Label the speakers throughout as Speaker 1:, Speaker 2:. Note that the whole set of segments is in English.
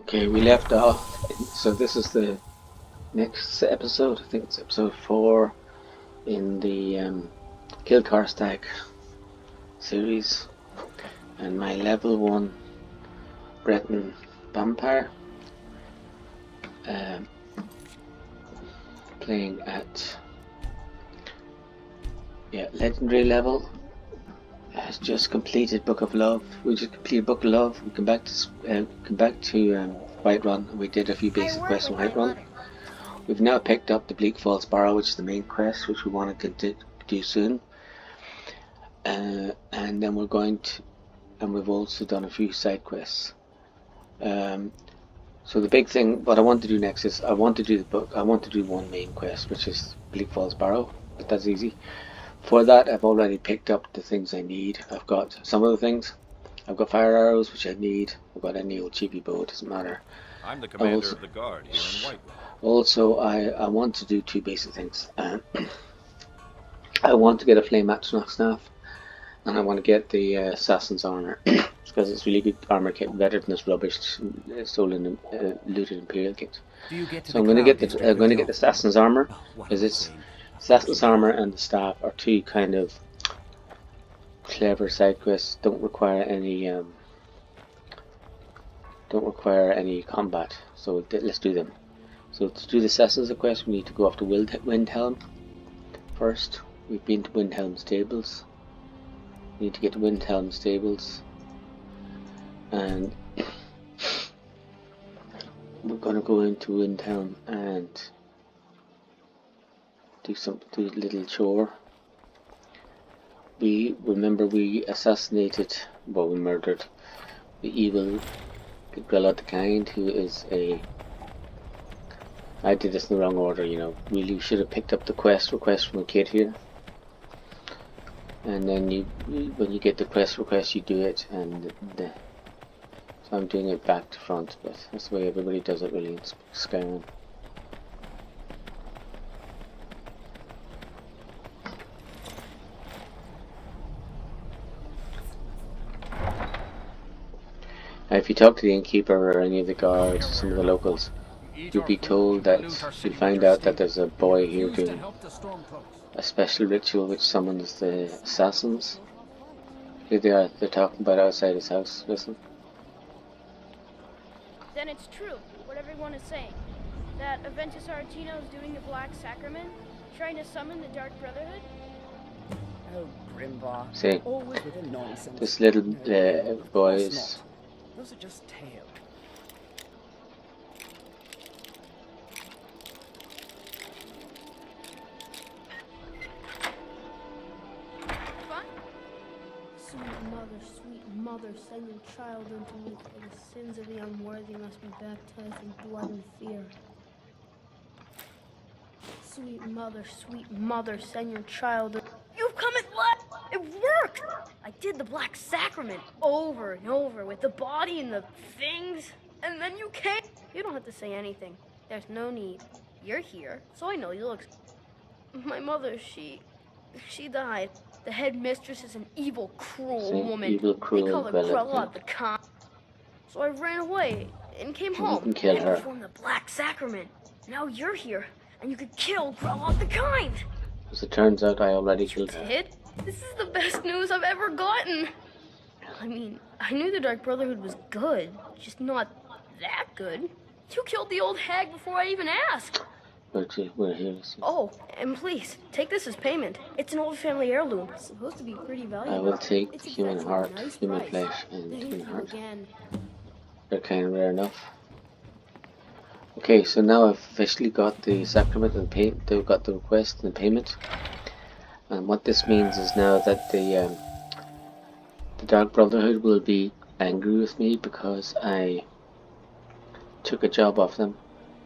Speaker 1: Okay, we left off. So this is the next episode. I think it's episode 4 in the Kill Car Stack series, and my level 1 Breton vampire, playing at legendary level. Has just completed Book of Love. We just completed Book of Love. We come back to Whiterun. We did a few basic quests in Whiterun. We've now picked up the Bleak Falls Barrow, which is the main quest, which we want to do soon. And then we're going to, and we've also done a few side quests. So the big thing, what I want to do next is I want to do one main quest, which is Bleak Falls Barrow, but that's easy. For that, I've already picked up the things I need. I've got some of the things. I've got fire arrows, which I need. I've got any old cheapy bow, it doesn't matter.
Speaker 2: I'm the commander of the guard here in Whiterun.
Speaker 1: Also, I want to do two basic things. I want to get a flame atronach staff, and I want to get the assassin's armor because it's really good armor kit, better than this rubbish stolen, looted imperial kit. So I'm going to get the assassin's armor because it's assassin's armor and the staff are two kind of clever side quests. Don't require any combat. So let's do them. So to do the assassin's quest, we need to go off to Windhelm first. We've been to Windhelm Stables. We need to get to Windhelm Stables, and we're gonna go into Windhelm and do a little chore. We murdered the evil Grella the Kind, who is a. I did this in the wrong order, you know. Really should have picked up the request from a kid here. And then when you get the quest request, you do it, and so I'm doing it back to front, but that's the way everybody does it really in Skyrim. Now, if you talk to the innkeeper or any of the guards, some of the locals, you'll be told that you'll find out that there's a boy here doing a special ritual which summons the assassins. Here they are, they're talking about outside his house. Listen.
Speaker 3: Then it's true, what everyone is saying. That Aventus Aretino is doing the Black Sacrament, trying to summon the Dark Brotherhood?
Speaker 4: Oh, Grimbar.
Speaker 1: See,
Speaker 4: Always with the nonsense.
Speaker 1: this little boy is...
Speaker 4: Those are just tales.
Speaker 3: Sweet mother, send your child unto me, for the sins of the unworthy must be baptized in blood and fear. Sweet mother, send your child. You've come at last! It worked! I did the Black Sacrament over and over with the body and the things, and then you came. You don't have to say anything. There's no need. You're here, so I know you look. My mother, she died. The headmistress is an evil, cruel woman.
Speaker 1: Evil, cruel,
Speaker 3: they call her Grella the Kind. So I ran away and came home and performed the Black Sacrament. Now you're here, and you could kill Grella the Kind.
Speaker 1: As it turns out, I already killed her.
Speaker 3: Did? This is the best news I've ever gotten. I mean, I knew the Dark Brotherhood was good, just not that good. You killed the old hag before I even asked.
Speaker 1: We're here.
Speaker 3: Oh, and please, take this as payment. It's an old family heirloom. It's supposed to be pretty valuable.
Speaker 1: I will take
Speaker 3: it's
Speaker 1: human heart, human flesh, and human heart. They're kind of rare enough. Okay, so now I've officially got the sacrament and they've got the request and the payment. And what this means is now that the Dark Brotherhood will be angry with me because I took a job off them.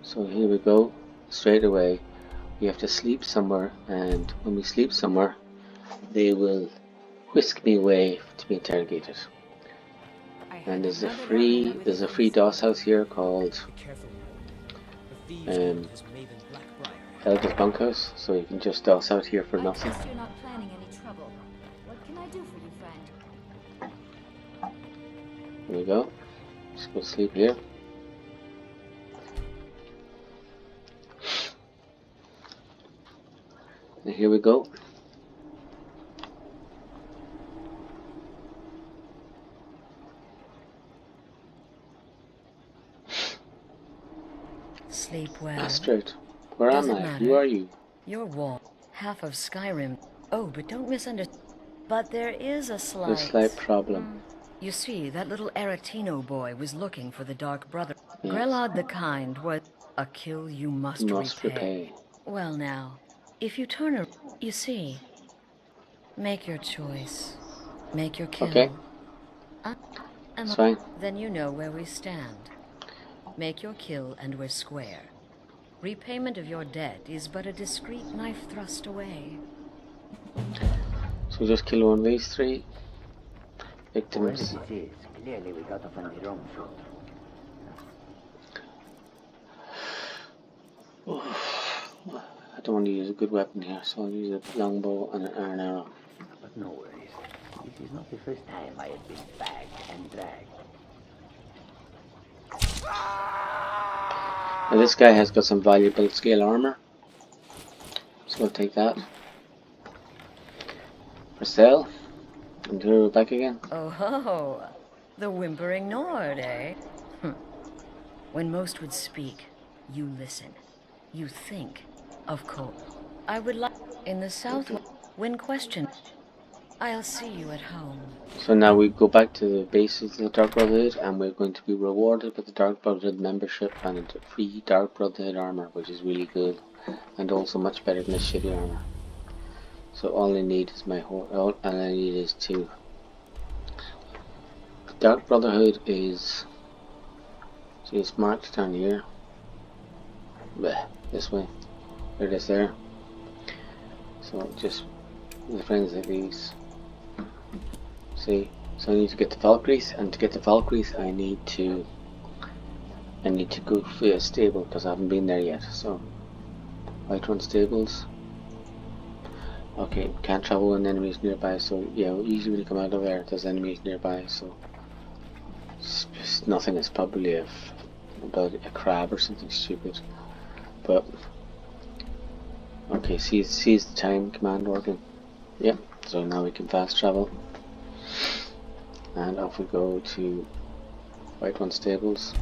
Speaker 1: So here we go. Straight away, we have to sleep somewhere, and when we sleep somewhere, they will whisk me away to be interrogated. And there's a free DOS house here called Elder's Bunkhouse, so you can just DOS out here for nothing.
Speaker 5: You're not planning any trouble. What can I do for you, friend?
Speaker 1: Here we go. Just go sleep here. And here we go.
Speaker 6: Sleep well.
Speaker 1: Astrid, where
Speaker 6: Does
Speaker 1: am
Speaker 6: it
Speaker 1: I?
Speaker 6: matter?
Speaker 1: Who are you?
Speaker 6: You're Wall, half of Skyrim. Oh, but don't misunderstand. But there is a
Speaker 1: A
Speaker 6: slight...
Speaker 1: slight problem.
Speaker 6: You see, that little Aretino boy was looking for the Dark Brother.
Speaker 1: Yes.
Speaker 6: Grelod the Kind was a kill you must repay. Well now, if you turn around, you see. Make your choice. Make your kill.
Speaker 1: Okay. It's fine.
Speaker 6: Then you know where we stand. Make your kill and we're square. Repayment of your debt is but a discreet knife thrust away.
Speaker 1: So just kill one of these three victims.
Speaker 7: Clearly we got off on the wrong foot.
Speaker 1: I don't want to use a good weapon here, so I'll use a longbow and an arrow.
Speaker 7: But no worries. This is not the first time I have been bagged and dragged.
Speaker 1: Now this guy has got some valuable scale armor, so we'll take that. For sale. And here we're back again.
Speaker 6: Oh ho! The whimpering Nord, eh? When most would speak, you listen. You think, of course. I would like in the south when questioned. I'll see you at home.
Speaker 1: So now we go back to the base of the Dark Brotherhood, and we're going to be rewarded with the Dark Brotherhood membership and free Dark Brotherhood armor, which is really good, and also much better than the shitty armor. So all I need is my all I need is two. The Dark Brotherhood is, see, it's marked down here. Bleh, this way. There it is there. So just the friends like these. See, so I need to get the Valkyries, and to get the Valkyries I need to go for a stable because I haven't been there yet. So Whiterun stables. Okay, can't travel when enemies nearby, so yeah, usually when you come out of there there's enemies nearby, so it's just nothing. It's probably about a crab or something stupid. But okay, see the time command working. Yep, so now we can fast travel. And off we go to Whiterun stables.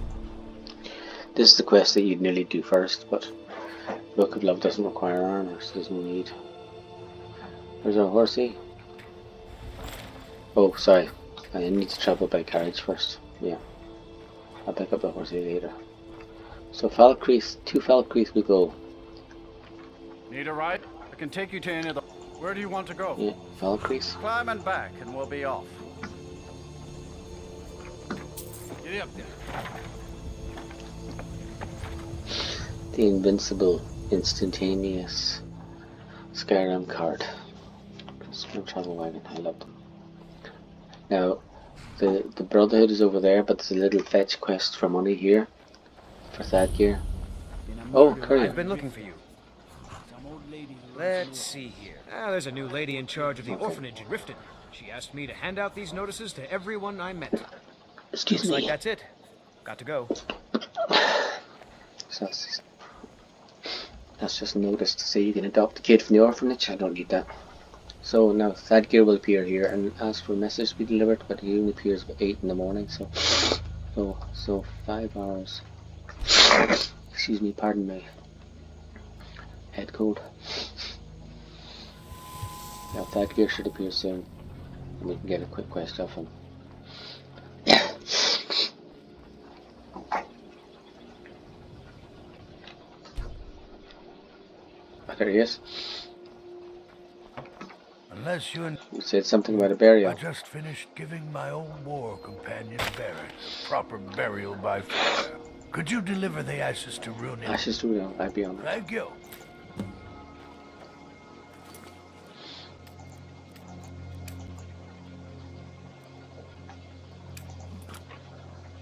Speaker 1: This is the quest that you'd nearly do first, but Book of Love doesn't require armor, so there's no need. There's our horsey. Oh, sorry. I need to travel by carriage first. Yeah. I'll pick up the horsey later. So Valkyries, 2 Valkyries we go.
Speaker 8: Need a ride? I can take you to any of the... Where do you want to go?
Speaker 1: Yeah, Valkyries.
Speaker 8: Climb and back and we'll be off. Get up there.
Speaker 1: The invincible, instantaneous Skyrim card. Customer travel wagon, I love them. Now, the Brotherhood is over there, but there's a little fetch quest for money here. For that gear. Oh, courier.
Speaker 9: I've been looking for you. Let's see here. There's a new lady in charge of the orphanage in Riften. She asked me to hand out these notices to everyone I met.
Speaker 1: Excuse me.
Speaker 9: Looks like that's it. Got to go.
Speaker 1: So that's just a notice to say you can adopt a kid from the orphanage. I don't need that. So now that gear will appear here and ask for a message to be delivered, but it only appears at 8 in the morning, so 5 hours. Excuse me, pardon my head code. Now that gear should appear soon, and we can get a quick quest off him. There he is.
Speaker 10: Unless you
Speaker 1: said something about a burial.
Speaker 10: I just finished giving my old war companion Barrett a proper burial by fire. Could you deliver the ashes to Ruin?
Speaker 1: Ashes to Ruin, I'd be on it.
Speaker 10: Thank you.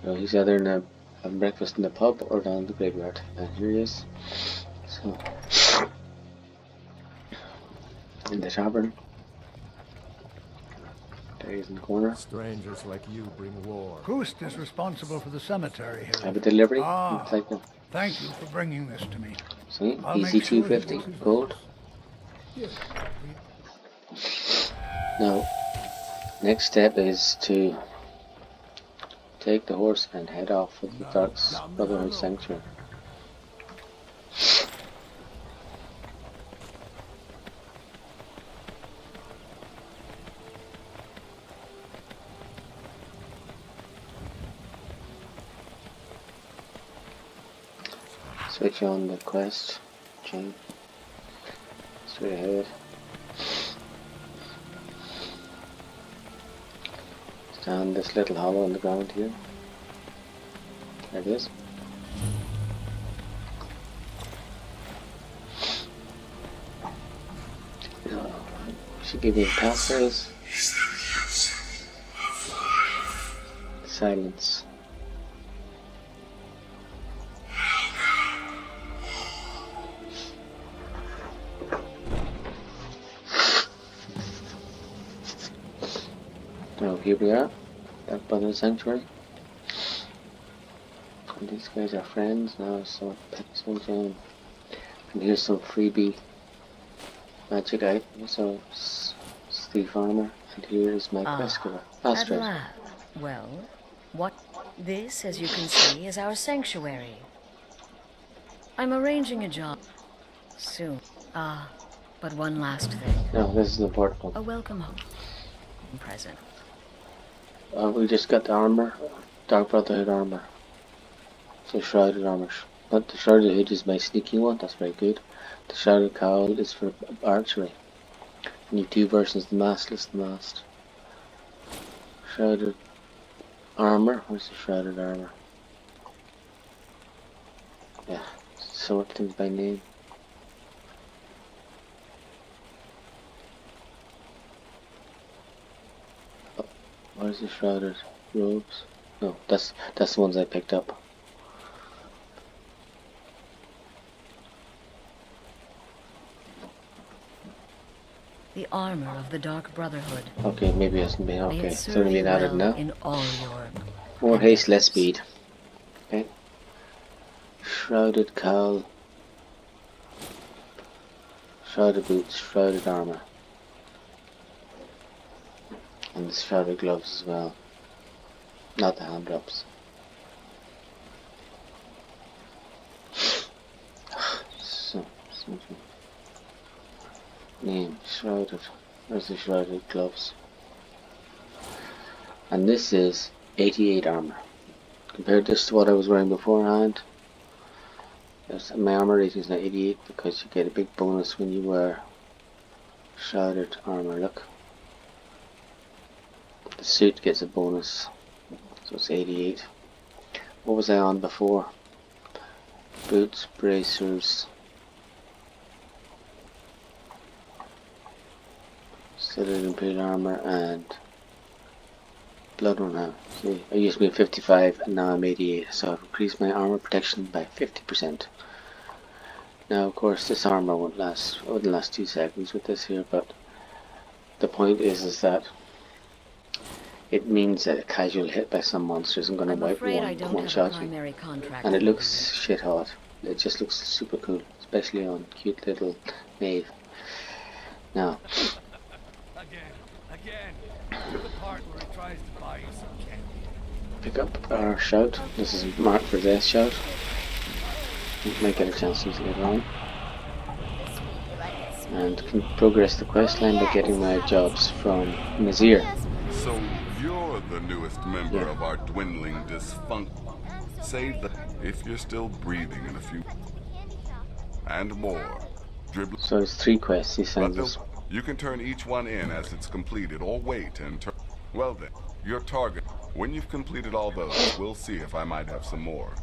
Speaker 1: Well, he's either having breakfast in the pub or down in the graveyard. And here he is. So, in the tavern. There he is in the corner.
Speaker 11: Strangers like you bring war.
Speaker 10: Kust is responsible for the cemetery here.
Speaker 1: I have a delivery.
Speaker 10: Thank you for bringing this to me.
Speaker 1: See,
Speaker 10: I'll
Speaker 1: easy
Speaker 10: make sure
Speaker 1: 250 gold. Now, next step is to take the horse and head off for the Brotherhood Sanctuary. Switch on the quest chain. Straight ahead. Down this little hollow in the ground here. There it is. Should give me a passphrase. Silence. Now here we are, darkbrother sanctuary. And these guys are friends now, so and here's some freebie magic items. So Steve Farmer, and here is my quest giver.
Speaker 6: At last. Well, what? This, as you can see, is our sanctuary. I'm arranging a job soon. But one last thing.
Speaker 1: No, this is the important one.
Speaker 6: A welcome home present.
Speaker 1: We just got the armor, Dark Brotherhood armor. So shrouded armor. But the shrouded hood is my sneaking one. That's very good. The shrouded cowl is for archery. And you have two versions: the maskless, the masked. Shrouded armor. Where's the shrouded armor? Yeah, sort things by name. Oh, where's the shrouded robes? No, that's the ones I picked up.
Speaker 6: The armor of the Dark Brotherhood.
Speaker 1: Okay, maybe it hasn't been. Okay, it's only been added now.
Speaker 6: In all your
Speaker 1: More haste, less speed. Okay. Shrouded cowl. Shrouded boots, shrouded armor. And the shrouded gloves as well. Not the hand drops. Name, shrouded. Where's the shrouded gloves? And this is 88 armor. Compared this to what I was wearing beforehand, my armor rating is now 88 because you get a big bonus when you wear shrouded armor. Look. The suit gets a bonus. So it's 88. What was I on before? Boots, bracers. Studded Imperial armor and blood one now. See, I used to be 55 and now I'm 88, so I've increased my armor protection by 50%. Now of course this armor won't last, it wouldn't last 2 seconds with this here, but the point is that it means that a casual hit by some monster isn't going to wipe one shot you. And it looks shit hot. It just looks super cool, especially on cute little Maeve. Now
Speaker 10: To the part where he tries to buy you some candy.
Speaker 1: pick up our shout. This is marked for death shout. You might get a chance to use it later on. And can progress the quest line by getting my jobs from Nazir.
Speaker 12: So you're the newest member of our dwindling dysfunction. Save the if you're still breathing in a few and more. Dribble.
Speaker 1: So it's 3 quests he sends us.
Speaker 12: You can turn each one in as it's completed, or wait and turn. Well then, your target. When you've completed all those, we'll see if I might have some more.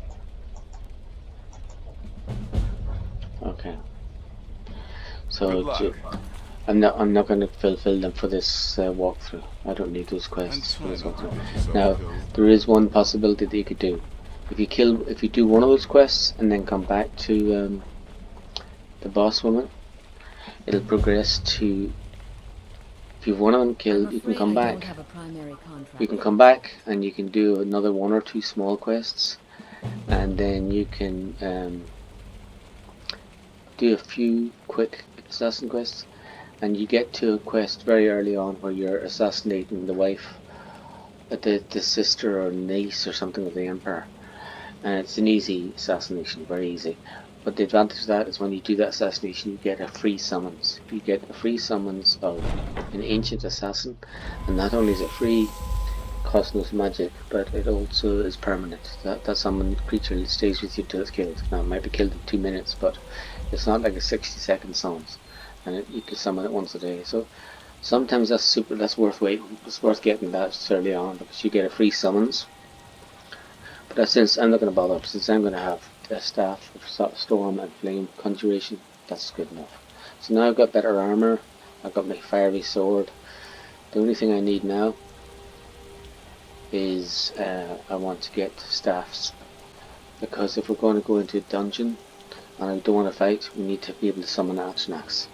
Speaker 1: Okay. So I'm not going to fulfill them for this walkthrough. I don't need those quests for this walkthrough. Now there is one possibility that you could do. If you do one of those quests and then come back to the boss woman, it'll progress to, if you've one of them killed, you can come back. You can come back and you can do another 1 or 2 small quests, and then you can do a few quick assassin quests, and you get to a quest very early on where you're assassinating the wife, the sister or niece or something of the Emperor, and it's an easy assassination, very easy. But the advantage of that is when you do that assassination, you get a free summons. You get a free summons of an ancient assassin, and not only is it free, costs no magic, but it also is permanent. That summon creature stays with you till it's killed. Now it might be killed in 2 minutes, but it's not like a 60-second summons, and you can summon it once a day. So sometimes that's worth waiting. It's worth getting that early on because you get a free summons. But since I'm not going to bother, since I'm going to have a staff of storm and flame conjuration, that's good enough. So now I've got better armor. I've got my fiery sword. The only thing I need now is I want to get staffs, because if we're going to go into a dungeon and I don't want to fight, we need to be able to summon Atronachs.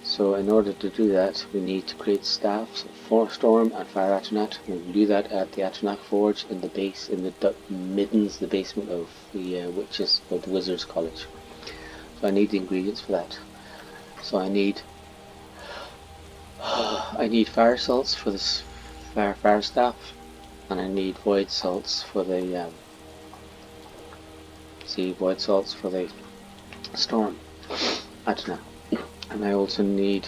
Speaker 1: So in order to do that, we need to create staffs for Storm and Fire Atronach. We can do that at the Atronach Forge in the base, in the middens, the basement of the witches or the Wizards College. So I need the ingredients for that. So I need fire salts for this fire staff, and I need void salts for the void salts for the Storm Atronach. And I also need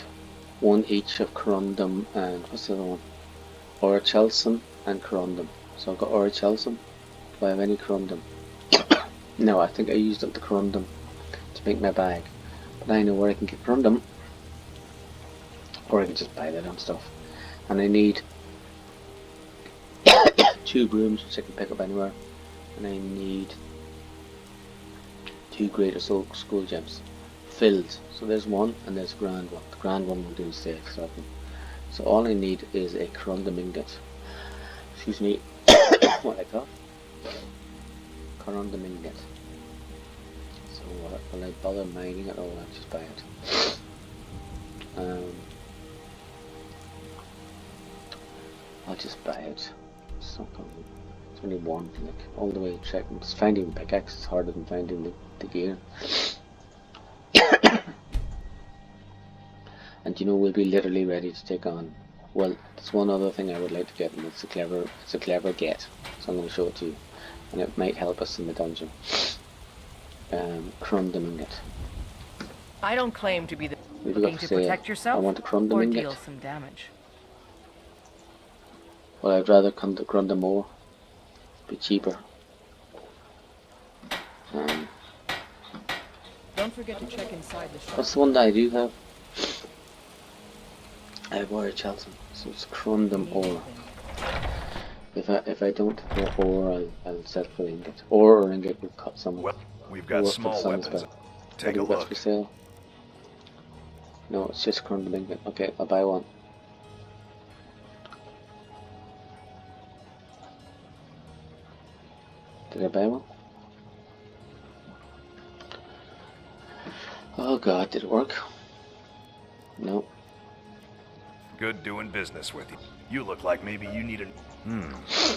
Speaker 1: one each of Corundum and what's the other one? Orichalcum and Corundum. So I've got Orichalcum. Do I have any Corundum? No, I think I used up the Corundum to make my bag. But I know where I can get Corundum. Or I can just buy that damn stuff. And I need 2 brooms, which I can pick up anywhere. And I need 2 greater skull gems. Filled. So there's one and there's a grand one. The grand one will do instead. So all I need is a Corundum ingot. Excuse me. What I call? Corundum ingot. So will I bother mining it, or will I just buy it? I'll just buy it. It's only one. Like all the way checking. Just finding pickaxe is harder than finding the gear. And you know, we'll be literally ready to take on. Well, there's one other thing I would like to get, and it's a clever get. So I'm going to show it to you, and it might help us in the dungeon. Corundum ingot.
Speaker 6: I don't claim to be the
Speaker 1: We've
Speaker 6: looking
Speaker 1: got
Speaker 6: to
Speaker 1: say,
Speaker 6: protect yourself
Speaker 1: I want a Corundum
Speaker 6: or
Speaker 1: ingot.
Speaker 6: deal some damage.
Speaker 1: Well, I'd rather Corundum more. Be cheaper.
Speaker 4: Don't forget to check inside the shop.
Speaker 1: What's the one that I do have? I have Orichalcum, so it's Corundum ore. If I don't have ore, I'll settle for ingot. Ore or ingot will cut some.
Speaker 11: Well, we've got small weapons. Take a look.
Speaker 1: For sale? No, it's just Corundum ingot. Okay, I'll buy one. Did I buy one? Oh god, did it work? No.
Speaker 11: Good doing business with you. You look like maybe you need a...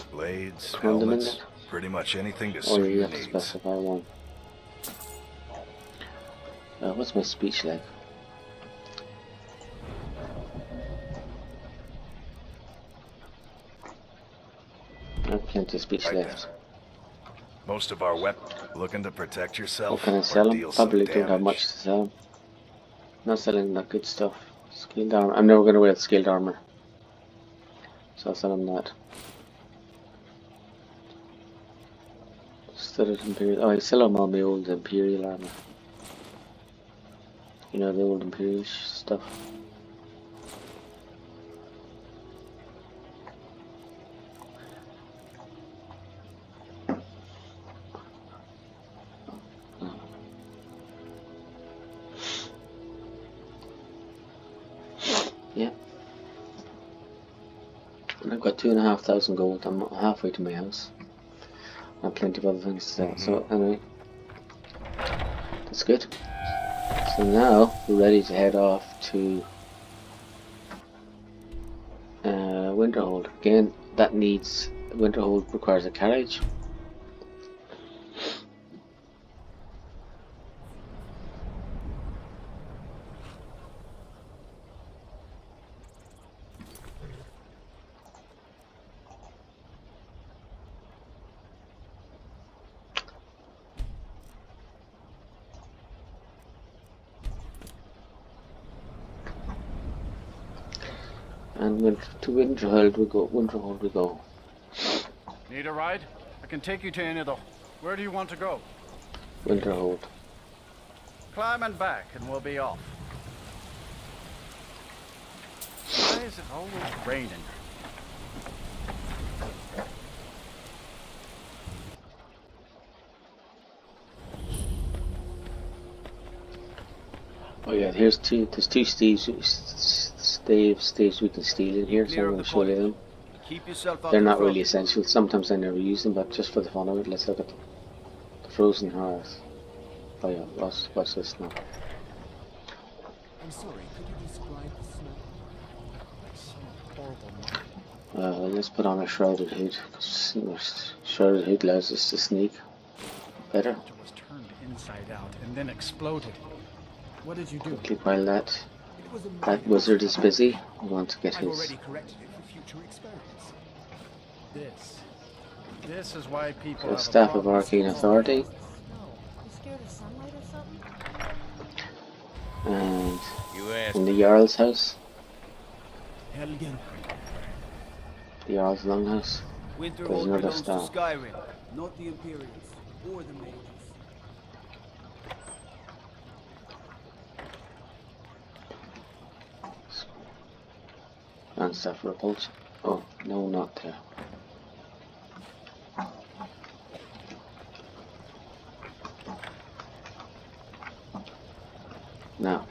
Speaker 11: Blades,
Speaker 1: Corundum
Speaker 11: helmets,
Speaker 1: ingot?
Speaker 11: pretty much anything to
Speaker 1: Or
Speaker 11: suit
Speaker 1: you
Speaker 11: your
Speaker 1: have to
Speaker 11: needs.
Speaker 1: specify one. What's my speech like? I have plenty of speech
Speaker 11: Right
Speaker 1: left.
Speaker 11: then. Most of our weapons looking to protect yourself
Speaker 1: What can I
Speaker 11: or
Speaker 1: sell them?
Speaker 11: deal some
Speaker 1: Probably don't have
Speaker 11: damage.
Speaker 1: much to sell. Not selling that good stuff. Scaled armor. I'm never going to wear the scaled armor. So I'll sell them that. Studded Imperial. Oh, I sell them all my old Imperial armor. You know, the old Imperial stuff. Yeah. And I've got 2,500 gold. I'm halfway to my house. I have plenty of other things to sell. So anyway, that's good. So now we're ready to head off to Winterhold. Again, that needs Winterhold requires a carriage. And to Winterhold we go. Winterhold we go.
Speaker 8: Need a ride? I can take you to any of the... Where do you want to go?
Speaker 1: Winterhold.
Speaker 8: Climb and back and we'll be off. Why is it always raining?
Speaker 1: Oh yeah, there's two staves we can steal in here, so I'm going to show you them.
Speaker 2: Keep yourself out
Speaker 1: They're
Speaker 2: in
Speaker 1: not
Speaker 2: front.
Speaker 1: really essential. Sometimes I never use them, but just for the fun of it, let's look at them. The frozen hearth. Oh yeah, watch this now.
Speaker 9: I'm sorry, could you describe the smell? Horrible.
Speaker 1: Let's put on a shrouded hood, because shrouded hood allows us to sneak better.
Speaker 8: It was turned inside out and then exploded. What did you do?
Speaker 1: Quickly, while that wizard is busy, we want to get
Speaker 9: I've
Speaker 1: his...
Speaker 9: already corrected it for future experiments.
Speaker 8: This is why people
Speaker 1: The
Speaker 8: have
Speaker 1: Staff
Speaker 8: a
Speaker 1: of
Speaker 8: problem.
Speaker 1: Arcane Authority.
Speaker 5: You scared of sunlight or something?
Speaker 1: And
Speaker 2: You asked.
Speaker 1: in the Jarl's house.
Speaker 9: Helgen,
Speaker 1: The Jarl's Longhouse.
Speaker 2: Winter
Speaker 1: There's another
Speaker 2: belongs to
Speaker 1: staff.
Speaker 2: Skyrim.
Speaker 9: not the Imperials or the mages.
Speaker 1: And Staff Repulsion. Oh, no, not there. Now,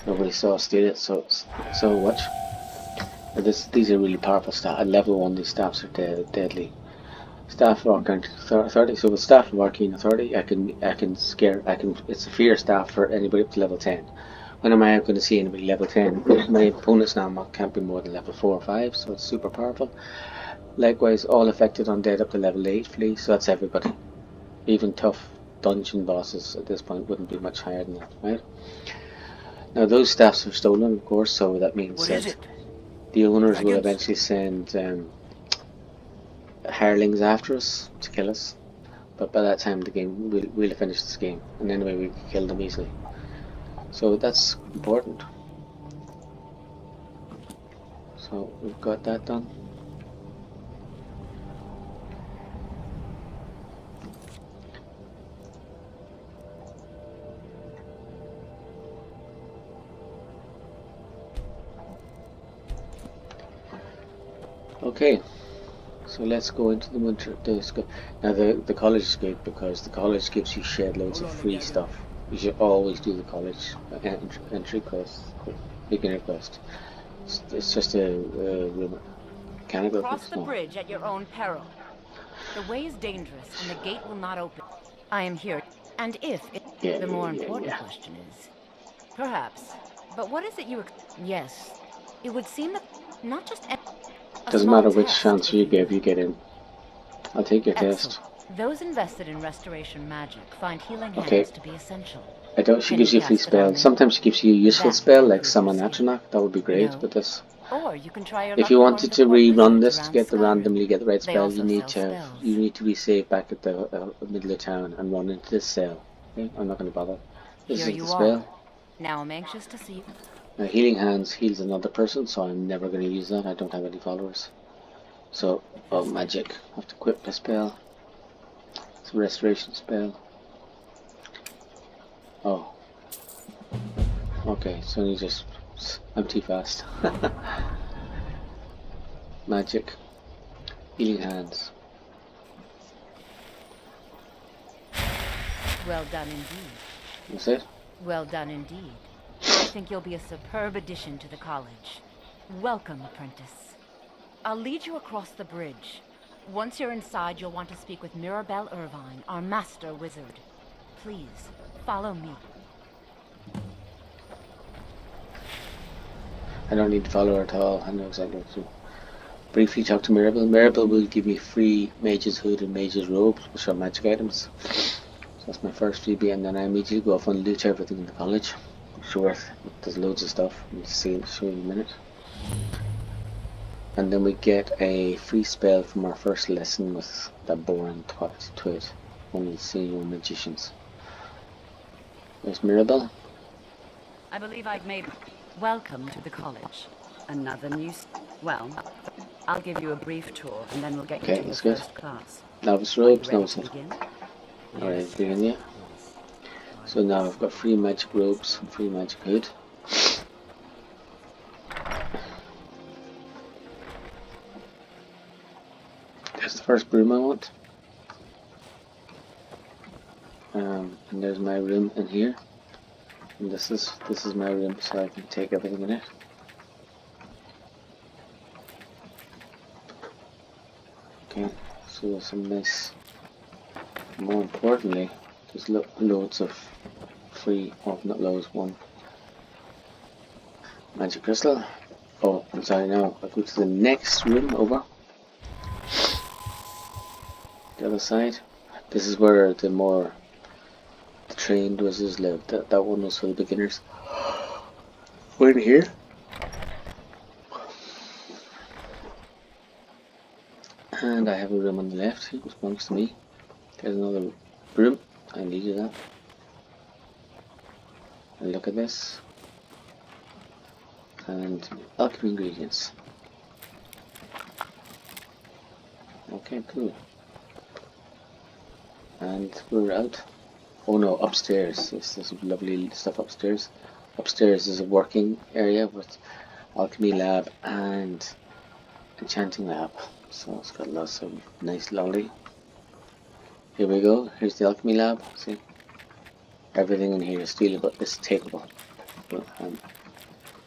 Speaker 1: nobody saw us steal it, so watch. These are really powerful staff. At level 1, these staffs are deadly. Staff of Arcane Authority. So with Staff of Arcane Authority, it's a fear staff for anybody up to level 10. When am I going to see anybody level 10? My opponents now can't be more than level 4 or 5, so it's super powerful. Likewise, all affected undead up to level 8 flee, so that's everybody. Even tough dungeon bosses at this point wouldn't be much higher than that, right? Now those staffs are stolen, of course, so that means that the owners will eventually send hirelings after us to kill us. But by that time, the game we'll have finished this game, and anyway we can kill them easily. So that's important. So we've got that done. Okay, so let's go into the winter. Now the college is good because the college gives you shed loads of free stuff. You should always do the college entry quest, beginner quest. It's just a mechanical.
Speaker 6: Cross the bridge at your own peril. The way is dangerous and the gate will not open. I am here. And the more important question is, perhaps, but what is it you... Yes, it would seem that not just...
Speaker 1: Doesn't matter which answer you give, you get in. I'll take your test.
Speaker 6: Those invested in restoration magic find healing hands to be essential.
Speaker 1: I don't. She gives you a free spell. Sometimes she gives you a useful spell like Summon Atronach. That would be great. But this,
Speaker 6: or you can try your
Speaker 1: if you wanted to rerun this to get the randomly get the right spell, you need to be safe back at the middle of town and run into this cell. Okay? I'm not going to bother. This is the spell.
Speaker 6: Now I'm anxious to see.
Speaker 1: Now, Healing Hands heals another person, so I'm never going to use that. I don't have any followers. So, magic. I have to equip the spell. It's a restoration spell. Oh. Okay, so you just... I'm too fast. Magic. Healing Hands.
Speaker 6: Well done indeed.
Speaker 1: That's it?
Speaker 6: Well done indeed. I think you'll be a superb addition to the college. Welcome, apprentice. I'll lead you across the bridge. Once you're inside, you'll want to speak with Mirabelle Irvine, our master wizard. Please, follow me.
Speaker 1: I don't need to follow her at all. I know exactly what to do. Briefly talk to Mirabelle. Mirabelle will give me free Mage's Hood and Mage's Robe, which are magic items. So that's my first freebie, and then I immediately go off and loot everything in the college. Sure, there's loads of stuff. We'll show you in a minute. And then we get a free spell from our first lesson with that boring twit. Only senior magicians. There's Mirabelle.
Speaker 6: I believe I've made... Welcome to the college. Another new... Well, I'll give you a brief tour, and then we'll get you
Speaker 1: Okay,
Speaker 6: to your
Speaker 1: that's good.
Speaker 6: first class.
Speaker 1: Novice
Speaker 6: Are you
Speaker 1: robes,
Speaker 6: ready
Speaker 1: novice.
Speaker 6: to begin?
Speaker 1: Alright, begin, yeah. So now I've got free magic robes and free magic hood. That's the first broom I want. And there's my room in here. And this is my room, so I can take everything in it. Okay, so there's some nice. More importantly, there's loads of free, oh not loads, one magic crystal. Oh, I'm sorry, now I'll go to the next room over. The other side. This is where the trained wizards live. That one was for the beginners. We're in here. And I have a room on the left, which belongs to me. There's another room. I needed that. And look at this. And alchemy ingredients. Okay, cool. And we're out. Oh no, upstairs. Yes, there's some lovely stuff upstairs. Upstairs is a working area with alchemy lab and enchanting lab. So it's got lots of nice, lovely. Here we go. Here's the alchemy lab. See, everything in here is stealable. It's takeable. But,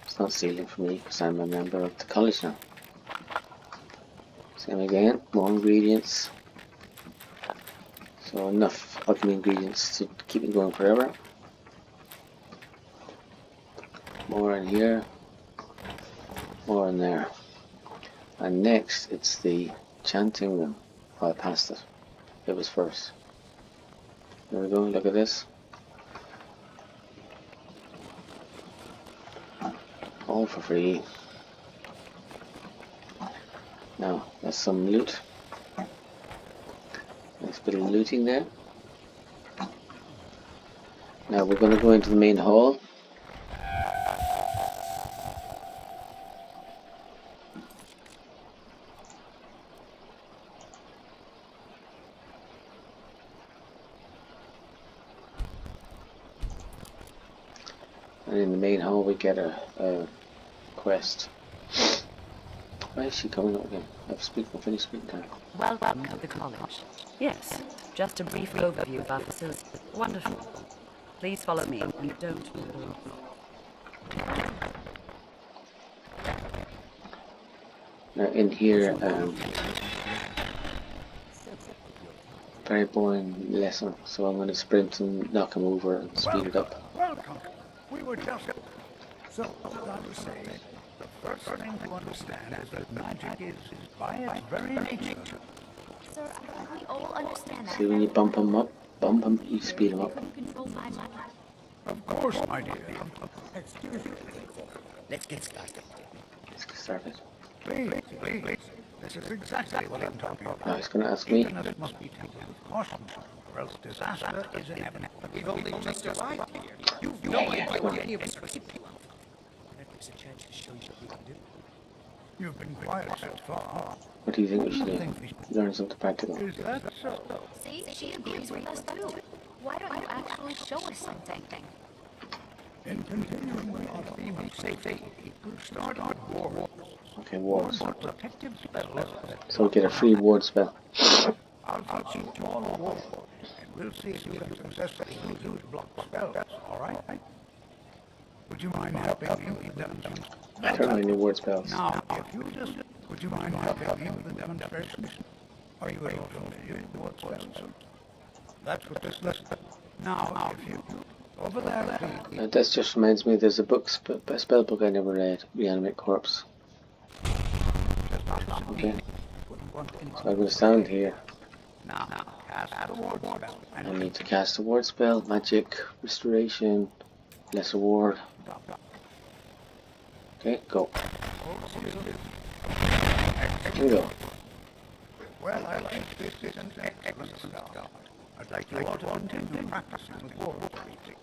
Speaker 1: it's not stealing for me because I'm a member of the college now. Same again. More ingredients. So enough alchemy ingredients to keep me going forever. More in here. More in there. And next it's the chanting room. Oh, I passed it. It was first. There we go, look at this. All for free. Now, that's some loot. Nice bit of looting there. Now we're going to go into the main hall. And in the main hall we get a quest. Why is she coming up again? I've finished speaking time.
Speaker 6: Welcome to the college. Yes, just a brief overview of our facility. Wonderful. Please follow me. We don't move.
Speaker 1: Now in here, very boring lesson, so I'm going to sprint and knock him over and speed it up.
Speaker 10: Welcome. We were just... So, as I was saying, the first thing to understand is that magic is, by its very nature...
Speaker 5: Sir, I think we all understand that.
Speaker 1: See, when you bump him, you speed him up.
Speaker 10: Of course, my dear. Excuse me.
Speaker 7: Let's get started.
Speaker 1: Let's get started.
Speaker 10: Please. This is exactly what I'm talking about.
Speaker 1: Now he's going to ask me.
Speaker 10: Even if it must be taken with caution, or else disaster is inevitable.
Speaker 7: We've only just arrived here. You've no idea what any of us are capable of. It's a chance to show you what we can do.
Speaker 10: You've been quiet so far.
Speaker 1: What do you think we should do? Learn something practical.
Speaker 10: Is that so?
Speaker 5: See, she agrees with us too. Why don't you actually show us something?
Speaker 10: In continuing with our theme of safety, we'll start on wars.
Speaker 1: Okay, wards.
Speaker 10: Protective spells.
Speaker 1: So we get a free ward spell.
Speaker 10: I'll teach you to all the war, and we'll see if you can successfully use them to block spells, alright? Would you mind helping me with the demonstration?
Speaker 1: I don't know any ward spells.
Speaker 10: Now, if you just... Would you mind helping me with the demonstrations? Are you at all familiar with ward spells? That's what this list... Now, if you... Over there, please.
Speaker 1: That just reminds me, there's a book, a spell book I never read, Reanimate Corpse. Okay. So I'm going to stand here.
Speaker 10: Now, cast the ward spell.
Speaker 1: I need to cast a ward spell, magic, restoration, lesser ward. Okay, go. Here we go.
Speaker 10: Well, I think this is an excellent start. I'd like you all to continue practicing with ward breathing.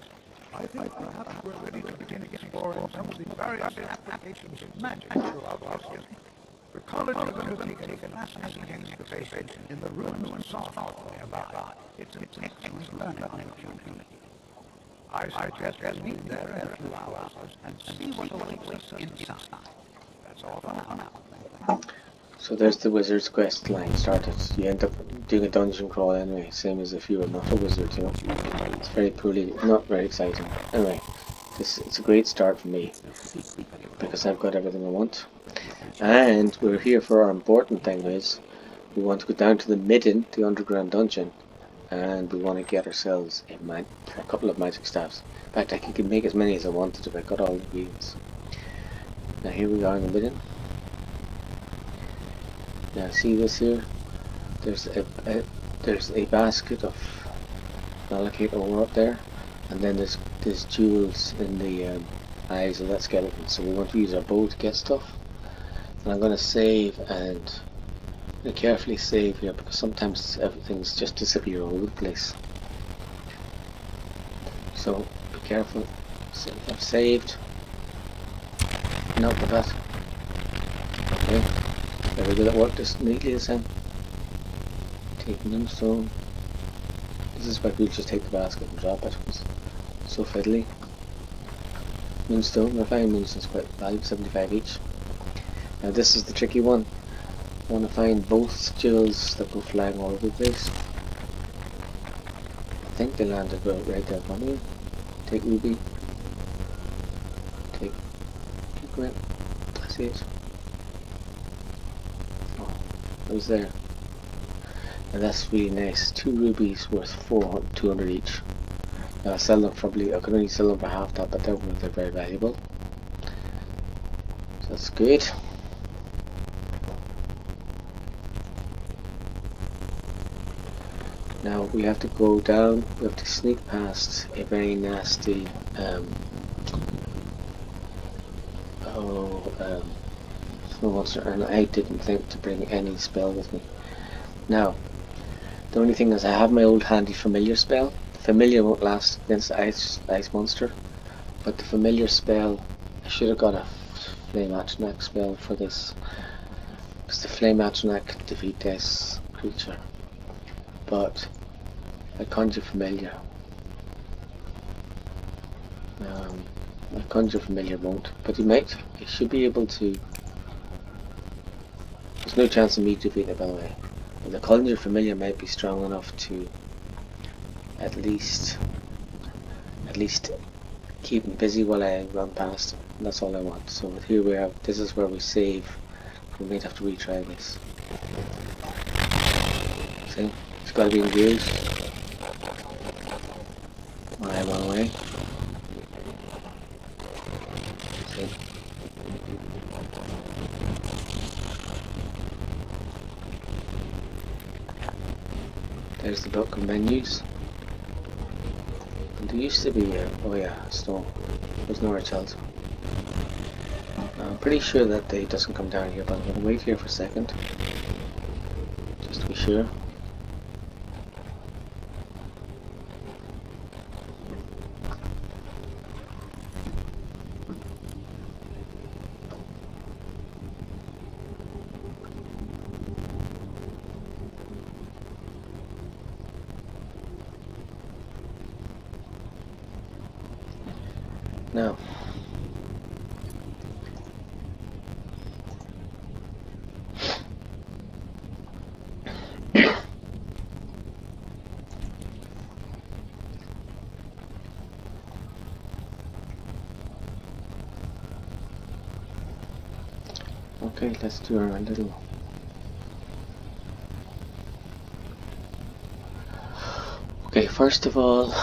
Speaker 10: I think perhaps we're ready to begin exploring some of the various applications of magic throughout our history. The college is undertaking a fascinating excavation in the ruins of South nearby. It's an excellent learning opportunity. I suggest we meet there in a few hours and see what awaits us inside. That's all for now.
Speaker 1: So there's the wizard's quest line started. You end up doing a dungeon crawl anyway, same as if you were not a wizard, you know. It's very poorly, not very exciting. Anyway, it's a great start for me, because I've got everything I want. And we're here for our important thing is, we want to go down to the Midden, the underground dungeon, and we want to get ourselves a couple of magic staffs. In fact, I could make as many as I wanted if I got all the ingredients. Now here we are in the Midden. Now see this here? There's a basket of malachite ore up there, and then there's jewels in the eyes of that skeleton. So we want to use our bow to get stuff. And I'm going to save and carefully save here, because sometimes everything's just disappear all over the place. So be careful. So I've saved. Not the bat. Okay. Very good at work just neatly this time. Taking them, so this is why people just take the basket and drop it. It's so fiddly. Moonstone, refined moonstone's quite valuable, 75 each. Now this is the tricky one. I want to find both jewels that go flying all over the place. I think they landed right there in front of you. Take ruby. Keep going. I see it. Oh, it was there. And that's really nice. 2 rubies worth 200 each. Now I sell them probably, I could only sell them for half that, but they're very valuable. So that's good. Now we have to go down, we have to sneak past a very nasty snow monster, and I didn't think to bring any spell with me. Now, the only thing is I have my old handy familiar spell. The familiar won't last against the ice monster, but the familiar spell, I should have got a flame atronach spell for this, because the flame atronach defeat this creature. But I conjure familiar. My conjure familiar won't, but he should be able to. There's no chance of me defeating it, by the way. But the conjure familiar might be strong enough to at least keep him busy while I run past him. And that's all I want. So here we are. This is where we save. We might have to retry this. See? It's got to be engaged. I run away. See? There's the book of menus. And there used to be oh yeah, stone. There's nowhere else. I'm pretty sure that it doesn't come down here, but I'm going to wait here for a second. Just to be sure. Now, okay, let's do our little okay, first of all,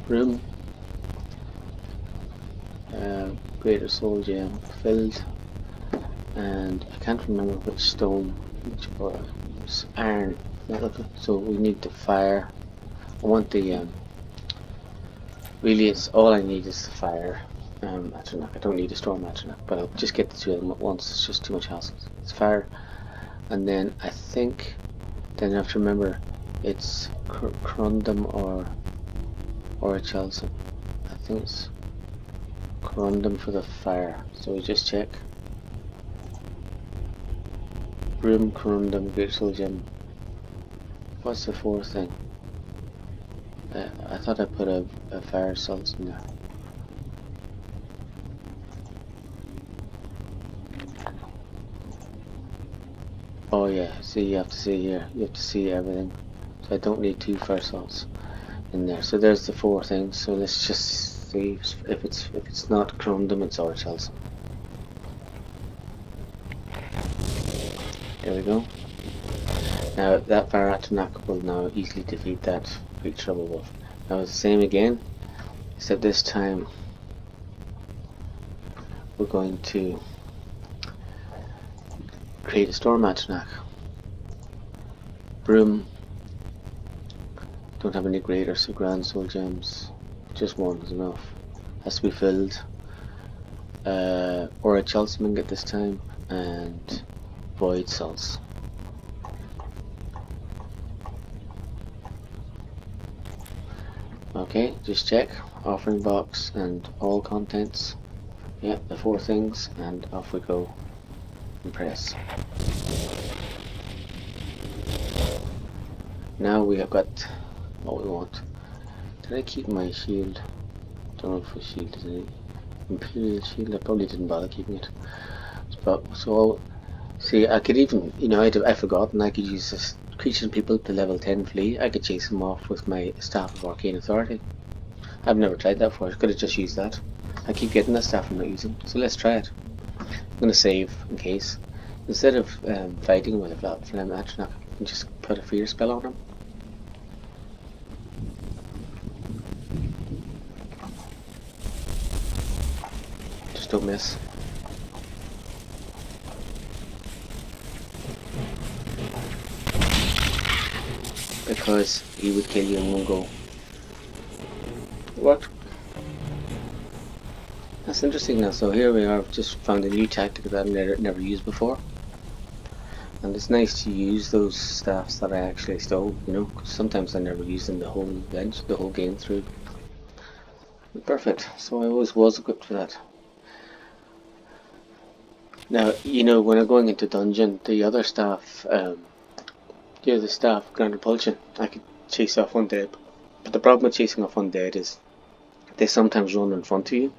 Speaker 1: room, greater soul gem filled, and I can't remember which stone, which was iron, so we need the fire. I want the really it's all I need is the fire atronach. I don't need a storm atronach, but I'll just get the two of them at once. It's just too much hassle. It's fire, and then I think then I have to remember it's corundum or a Chelsea. I think it's corundum for the fire. So we just check. Broom, corundum, great soul gem. What's the fourth thing? I thought I put a fire salt in there. Oh yeah, see, you have to see here. You have to see everything. So I don't need 2 fire salts in there. So there's the 4 things. So let's just see if it's not corundum, it's orange Chelsea. There we go. Now that fire atronach will now easily defeat that big trouble wolf. Now it's the same again, except this time we're going to create a storm atronach. Broom. Don't have any greater, so grand soul gems. Just one is enough. Has to be filled. Or a Chelsea at this time, and void salts. Okay, just check. Offering box and all contents. Yeah, the 4 things, and off we go. And press. Now we have got what we want. Did I keep my shield? Don't know if the shield is any Imperial shield. I probably didn't bother keeping it. But so see, I could even, you know, I forgotten I could use this creature and people to level 10 flee. I could chase them off with my Staff of Arcane Authority. I've never tried that before. I could have just used that. I keep getting that staff and not using it. So let's try it. I'm going to save in case. Instead of fighting with a flame atronach, I can just put a fear spell on him. Just don't miss. Because he would kill you in one go. It worked. That's interesting now. So here we are, I've just found a new tactic that I've never used before. And it's nice to use those staffs that I actually stole, you know, because sometimes I never use them the whole bench, the whole game through. Perfect. So I always was equipped for that. Now, you know, when I'm going into dungeon, the other staff, the staff, Grand Repulsion, I could chase off undead. But the problem with chasing off undead is they sometimes run in front of you.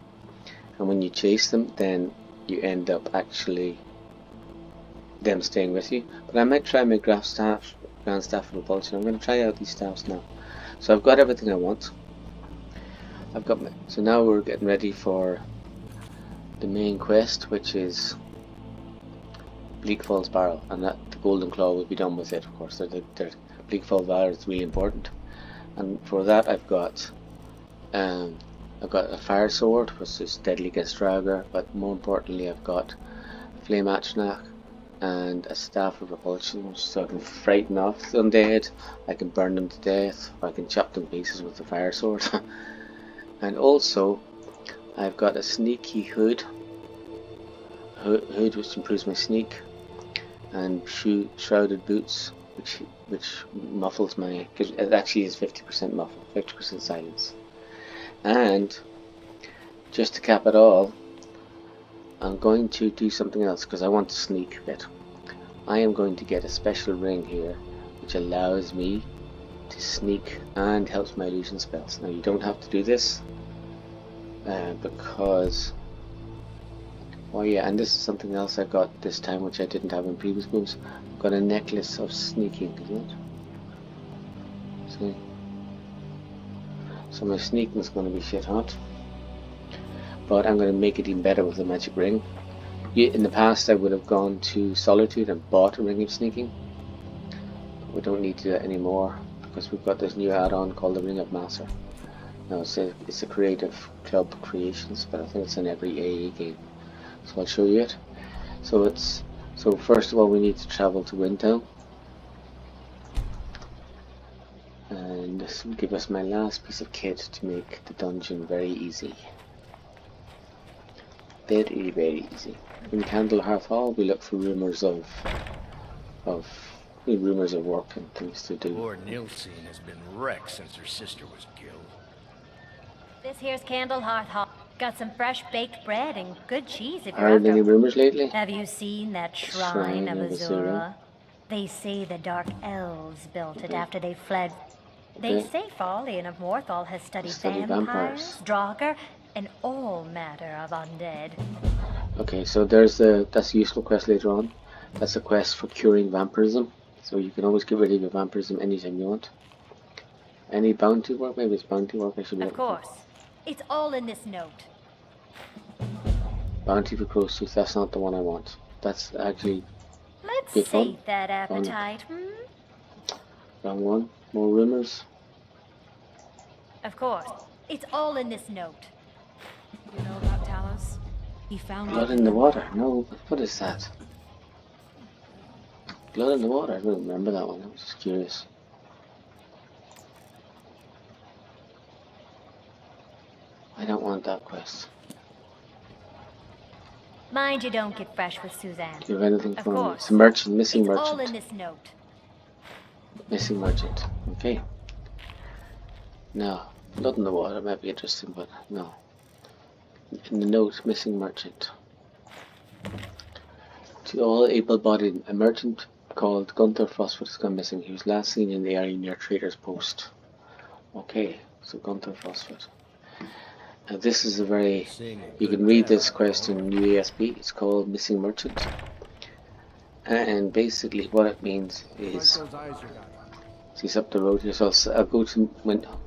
Speaker 1: And when you chase them, then you end up actually them staying with you. But I might try my Grand Staff of Repulsion. I'm going to try out these staffs now. So I've got everything I want. I've got so now we're getting ready for the main quest, which is Bleak Falls Barrow, and that the Golden Claw will be done with it. Of course, Bleak Falls Barrow is really important, and for that I've got a fire sword, which is deadly against Draugr, but more importantly I've got a flame atronach and a staff of repulsion, so I can frighten off the undead, I can burn them to death, or I can chop them to pieces with the fire sword. And also I've got a sneaky hood which improves my sneak, and shrouded boots which muffles my, because it actually is 50% muffle, 50% silence. And just to cap it all, I'm going to do something else because I want to sneak a bit. I am going to get a special ring here which allows me to sneak and helps my illusion spells. Now you don't have to do this because, oh yeah, and this is something else I got this time which I didn't have in previous moves. I've got a necklace of sneaking, isn't it? See? So my sneaking is going to be shit hot. But I'm going to make it even better with a magic ring. In the past I would have gone to Solitude and bought a ring of sneaking. But we don't need to do that anymore because we've got this new add-on called the Ring of Master. Now it's a Creative Club Creations, but I think it's in every AA game. So I'll show you it. So first of all we need to travel to Windtown. And this will give us my last piece of kit to make the dungeon very easy. Very easy. In Candlehearth Hall we look for rumours of Need rumors of work and things to do.
Speaker 13: Poor Nilsine has been wrecked since her sister was killed.
Speaker 5: This here's Candlehearth Hall. Got some fresh baked bread and good cheese if you're
Speaker 1: Heard
Speaker 5: after.
Speaker 1: any rumors lately?
Speaker 5: Have you seen that shrine of Azura? They say the dark elves built it after they fled. They say Falian of Morthal has studied vampires, Draugr, and all matter of undead.
Speaker 1: Okay, so that's a useful quest later on. That's a quest for curing vampirism. So you can always get rid of your vampirism anytime you want. Any bounty work? Maybe it's bounty work I should be
Speaker 5: Of course. It's all in this note.
Speaker 1: Bounty for Crow's Tooth, that's not the one I want. That's actually
Speaker 5: Let's sate that appetite,
Speaker 1: Wrong one. More rumors.
Speaker 5: Of course. It's all in this note.
Speaker 4: You know about Talos? He found
Speaker 1: Blood in the water. No, what is that? Blood in the water. I don't remember that one. I was just curious. I don't want that quest.
Speaker 5: Mind you don't get fresh with Suzanne.
Speaker 1: Do you have anything
Speaker 5: of
Speaker 1: for me?
Speaker 5: course.
Speaker 1: It's a merchant, missing
Speaker 5: it's
Speaker 1: merchant.
Speaker 5: All in this note.
Speaker 1: Missing merchant. Okay. No, blood in the water might be interesting, but no. In the note, missing merchant. To all able-bodied, a merchant called Gunther Frostfoot has gone missing. He was last seen in the area near Trader's Post. Okay, so Gunther Frostfoot. Now this is a very, you can read this quest in New ASB, it's called Missing Merchant. And basically what it means is, see it's up the road here, so I'll go to window.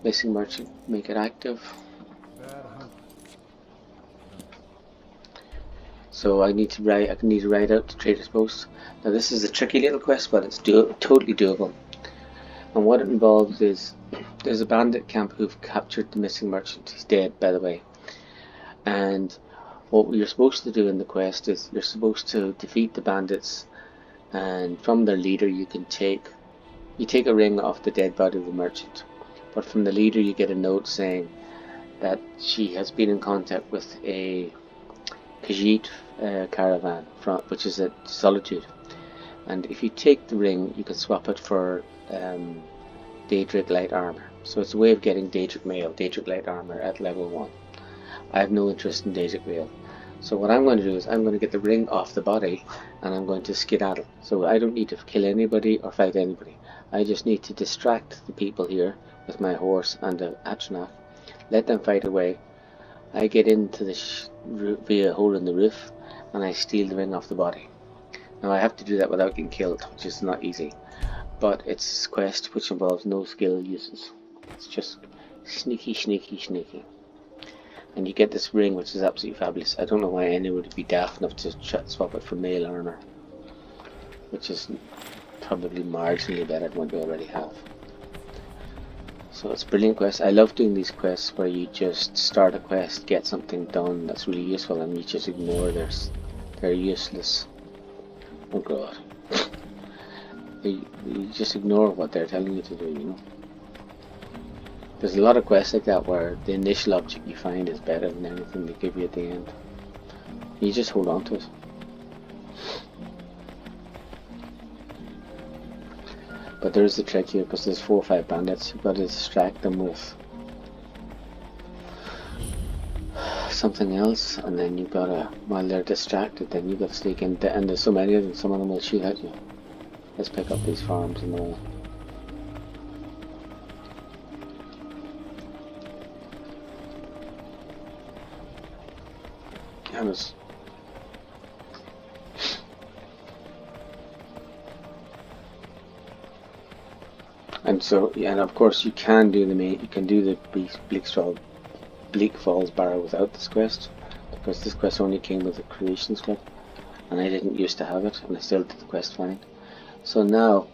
Speaker 1: Missing Merchant, make it active. So I need to ride out to Trader's Post. Now this is a tricky little quest, but it's totally doable. And what it involves is, there's a bandit camp who've captured the missing merchant. He's dead, by the way. And what you're supposed to do in the quest is you're supposed to defeat the bandits, and from their leader you take a ring off the dead body of the merchant. But from the leader you get a note saying that she has been in contact with a Khajiit caravan, which is at Solitude. And if you take the ring, you can swap it for Daedric light armor. So it's a way of getting Daedric mail, Daedric light armor at level 1. I have no interest in Daedric mail. So what I'm going to do is I'm going to get the ring off the body and I'm going to skedaddle. So I don't need to kill anybody or fight anybody. I just need to distract the people here with my horse and the Atronach. Let them fight away. I get into the via a hole in the roof and I steal the ring off the body. Now I have to do that without getting killed, which is not easy. But it's a quest which involves no skill uses. It's just sneaky, sneaky, sneaky. And you get this ring which is absolutely fabulous. I don't know why anyone would be daft enough to swap it for mail armor, which is probably marginally better than what they already have. So it's a brilliant quest. I love doing these quests where you just start a quest, get something done that's really useful, and you just ignore they're useless. Oh god. You just ignore what they're telling you to do, you know. There's a lot of quests like that where the initial object you find is better than anything they give you at the end. You just hold on to it. But there is a trick here, because there's 4 or 5 bandits. You've got to distract them with something else, and then you've got to, while they're distracted, then you've got to sneak in, and there's so many of them, some of them will shoot at you. Let's pick up these farms and all. Cameras. And so, yeah, and of course you can do the Bleak Falls Barrow without this quest, because this quest only came with the Creations Club, and I didn't used to have it, and I still did the quest fine. So now,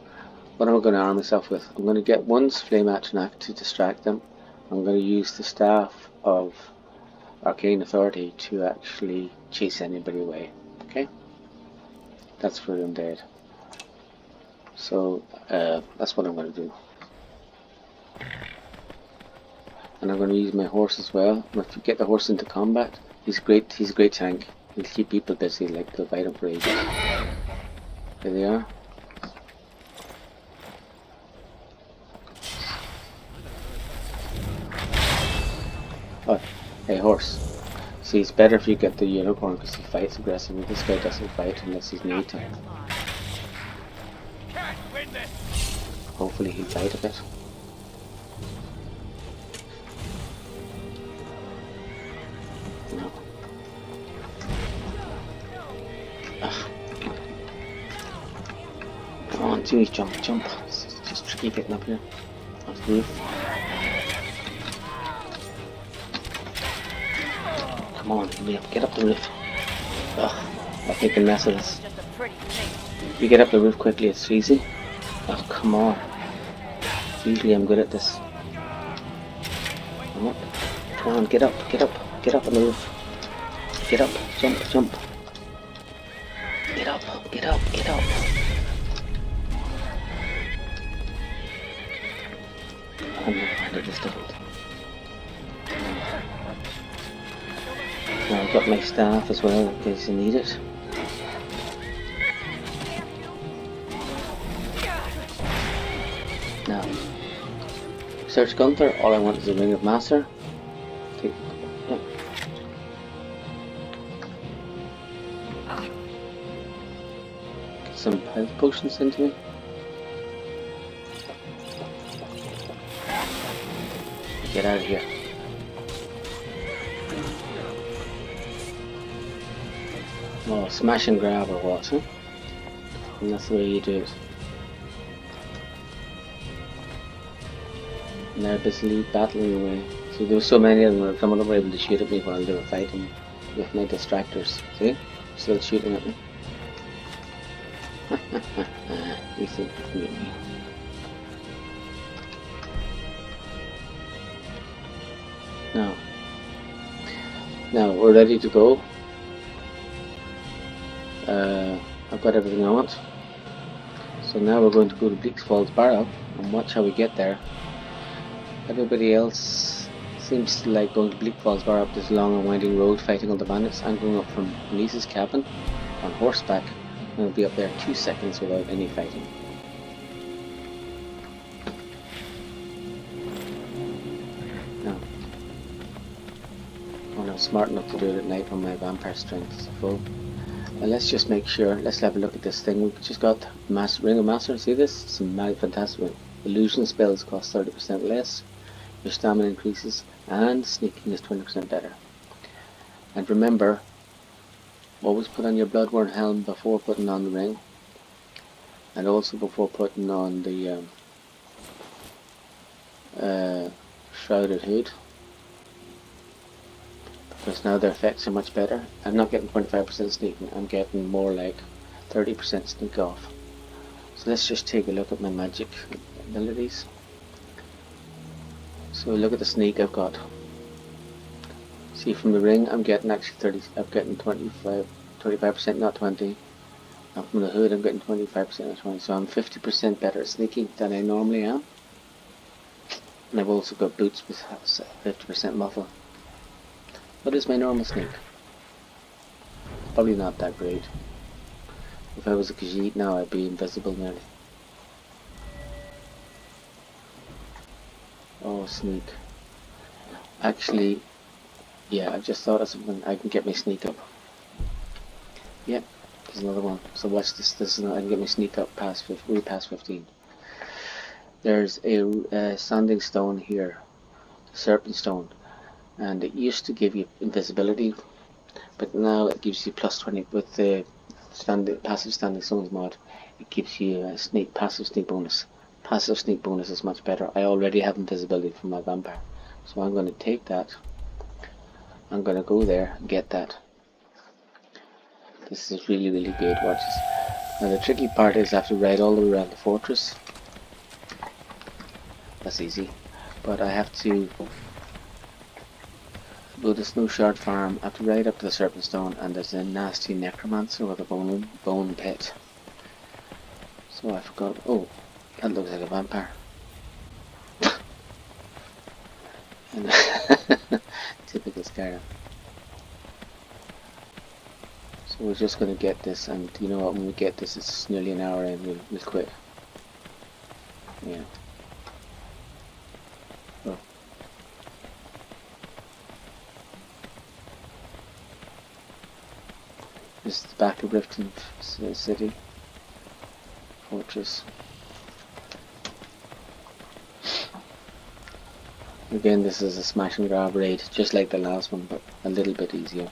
Speaker 1: what am I going to arm myself with? I'm going to get one's Flame Atronach to distract them. I'm going to use the Staff of Arcane Authority to actually chase anybody away. Okay? That's for the undead. So, that's what I'm going to do. And I'm going to use my horse as well. And if you get the horse into combat, he's a great tank. He'll keep people busy, like they'll fight him for ages. There they are. Oh, hey horse. See, it's better if you get the unicorn because he fights aggressively. This guy doesn't fight unless he's need to. Hopefully he'll fight a bit. No. Ugh. Come on, Jimmy, jump. It's just tricky getting up here. Off the roof. Come on, get up the roof. Ugh, I'm making a mess of this. If you get up the roof quickly, it's easy. Oh, come on. Usually I'm good at this. Come on, get up on the roof. Get up, jump. Get up. I'm not finding this difficult. Now I've got my staff as well in case I need it. Now, search Gunther, all I want is a ring of master. Take, yeah. Get some health potions into me. Get out of here. Oh, smash and grab or what, huh? And that's the way you do it. And they're busily battling away. See, there were so many of them, some of them were able to shoot at me while they were fighting with my distractors. See? Still shooting at me. You think of me. Now we're ready to go. I've got everything I want. So now we're going to go to Bleak Falls Barrow and watch how we get there. Everybody else seems to like going to Bleak Falls Barrow up this long and winding road fighting all the bandits. I'm going up from Lisa's cabin on horseback and I'll be up there 2 seconds without any fighting. No. Oh, I'm smart enough to do it at night when my vampire strength is full. And let's just make sure, let's have a look at this thing. We've just got Ring of Master, see this? Some fantastic illusion spells cost 30% less, your stamina increases, and sneaking is 20% better. And remember, always put on your Bloodborne helm before putting on the ring, and also before putting on the Shrouded Hood. Because now their effects are much better. I'm not getting 25% sneaking, I'm getting more like 30% sneak off. So let's just take a look at my magic abilities. So look at the sneak I've got. See, from the ring I'm getting actually 25%, not 20. And from the hood I'm getting 25%, not 20. So I'm 50% better at sneaking than I normally am. And I've also got boots with 50% muffle. What is my normal sneak? Probably not that great. If I was a Khajiit now, I'd be invisible nearly. Oh, sneak. Actually, yeah, I've just thought of something. I can get my sneak up. Yep, there's another one. So watch this. This is I can get my sneak up past 15. There's a sanding stone here, the serpent stone. And it used to give you invisibility, but now it gives you plus 20 with the passive standing stones mod. It gives you a passive sneak bonus. Passive sneak bonus is much better. I already have invisibility from my vampire, so I'm going to take that. I'm going to go there and get that. This is really good. Watch this. Now the tricky part is I have to ride all the way around the fortress. That's easy, but I have to go to Snow Shard Farm. I have to ride up to the Serpent Stone, and there's a nasty necromancer with a bone pit. So I forgot. Oh, that looks like a vampire. Typical Skyrim. So we're just going to get this, and you know what, when we get this, it's nearly an hour in, we'll quit. Yeah. Oh. This is the back of Riften City. Fortress. Again, this is a smash and grab raid, just like the last one, but a little bit easier.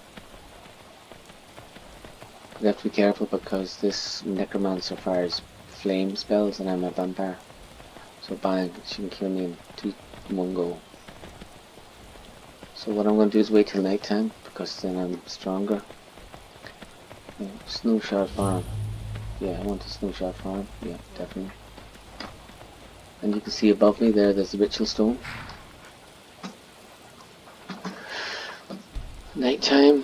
Speaker 1: You have to be careful because this necromancer fires flame spells and I'm a vampire. So bang, she can kill me in one go. So what I'm going to do is wait till night time because then I'm stronger. Snowshot farm. Yeah, I want a snowshot farm. Yeah, definitely. And you can see above me there's the ritual stone. Nighttime,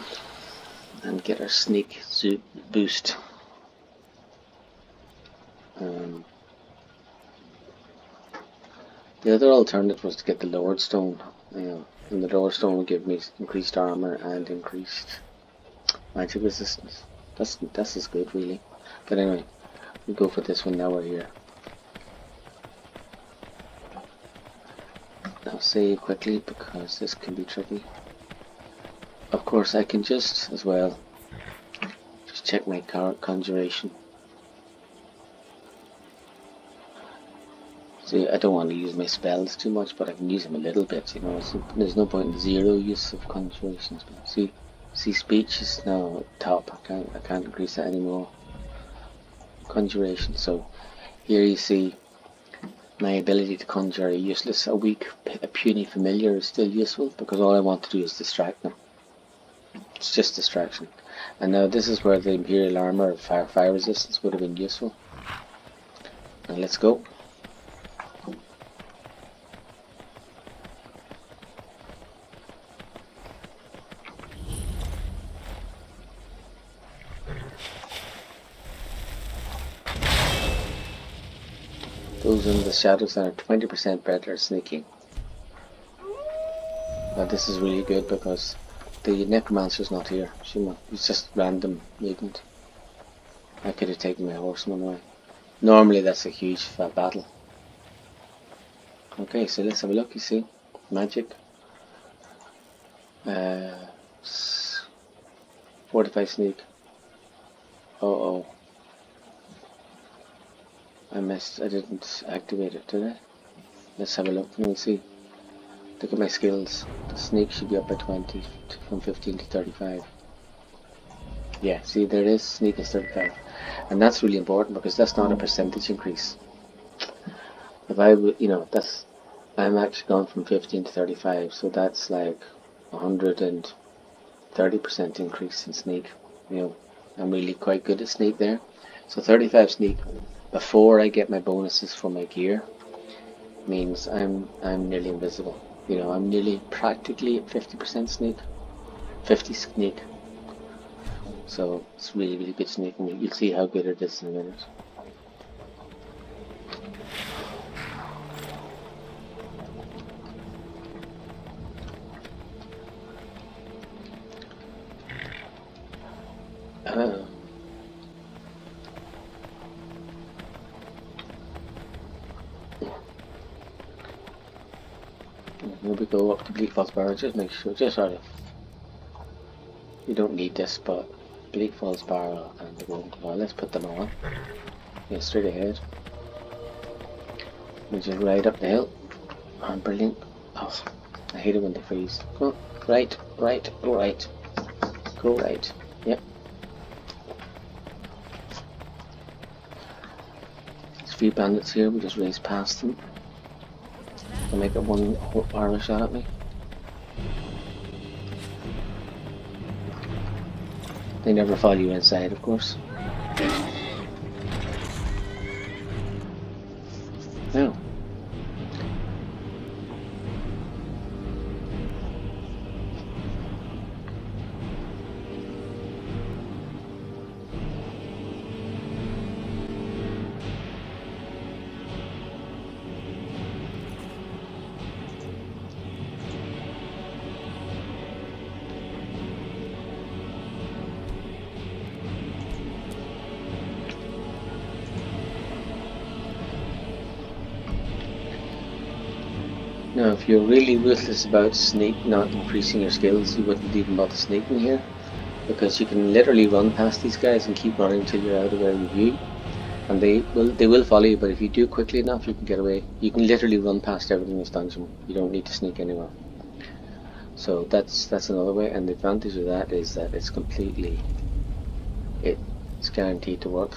Speaker 1: and get our sneak boost. The other alternative was to get the lowered stone, and the lowered stone would give me increased armor and increased magic resistance. That's as good, really. But anyway, we go for this one now. We're here. Now save quickly because this can be tricky. Of course, I can just as well just check my conjuration. See, I don't want to use my spells too much, but I can use them a little bit. You know, so there's no point in zero use of conjurations. See, speech is now top. I can't increase that anymore. Conjuration. So here you see my ability to conjure a weak, a puny familiar is still useful because all I want to do is distract them. It's just distraction. And now this is where the Imperial Armor of fire resistance would have been useful. Now let's go. Those in the shadows that are 20% better at sneaking. Now this is really good because the necromancer's not here. It's just random movement. I could have taken my horseman away. Normally that's a huge battle. Okay, so let's have a look. You see, magic. 45 sneak. Oh. I missed. I didn't activate it, did I? Let's have a look and we'll see. Look at my skills. The sneak should be up by 20 from 15 to 35. Yeah, see there it is. Sneak is 35, and that's really important because that's not a percentage increase. If I would, I'm actually gone from 15 to 35, so that's like 130% increase in sneak. I'm really quite good at sneak there. So 35 sneak before I get my bonuses for my gear means I'm nearly invisible. I'm nearly practically at 50% sneak, 50 sneak. So it's really, really good sneak, and you'll see how good it is in a minute. Here we go up to Bleak Falls Bar. Just make sure, you don't need this, but Bleak Falls Bar and the Golden Claw. Let's put them on. Yeah, straight ahead. We just ride up the hill. Oh, brilliant. Oh, I hate it when they freeze. Go right. Go right. Yep. There's a few bandits here. We just race past them. They'll make it one arrow shot at me. They never follow you inside, of course. No. Now, if you're really ruthless about not increasing your skills, you wouldn't even bother sneaking here, because you can literally run past these guys and keep running till you're out of area of view, and they will follow you. But if you do it quickly enough, you can get away. You can literally run past everything in this dungeon. You don't need to sneak anywhere. So that's another way, and the advantage of that is that it's guaranteed to work.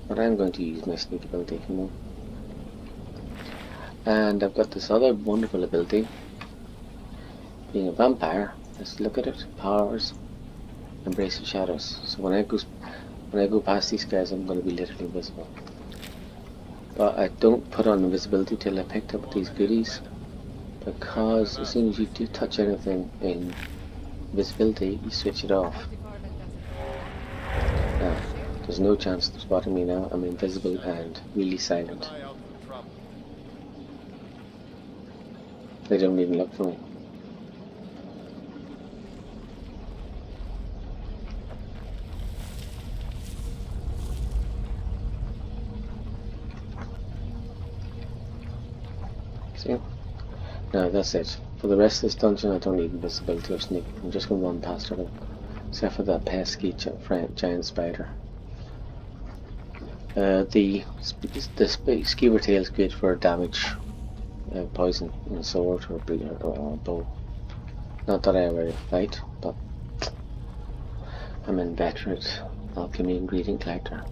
Speaker 1: But I'm going to use my sneak ability, come on. And I've got this other wonderful ability. Being a vampire, let's look at it. Powers, embrace of shadows. So when I go past these guys, I'm going to be literally invisible. But I don't put on invisibility till I picked up these goodies, because as soon as you do touch anything in invisibility, you switch it off. Now, there's no chance of spotting me now. I'm invisible and really silent. They don't even look for me. See? Now that's it. For the rest of this dungeon, I don't need invisibility or sneak. I'm just going to run past her, except for that pesky giant spider. The skewer tail is good for damage, poison, and a sword or a bow. Not that I ever fight, but I'm an inveterate alchemy ingredient collector.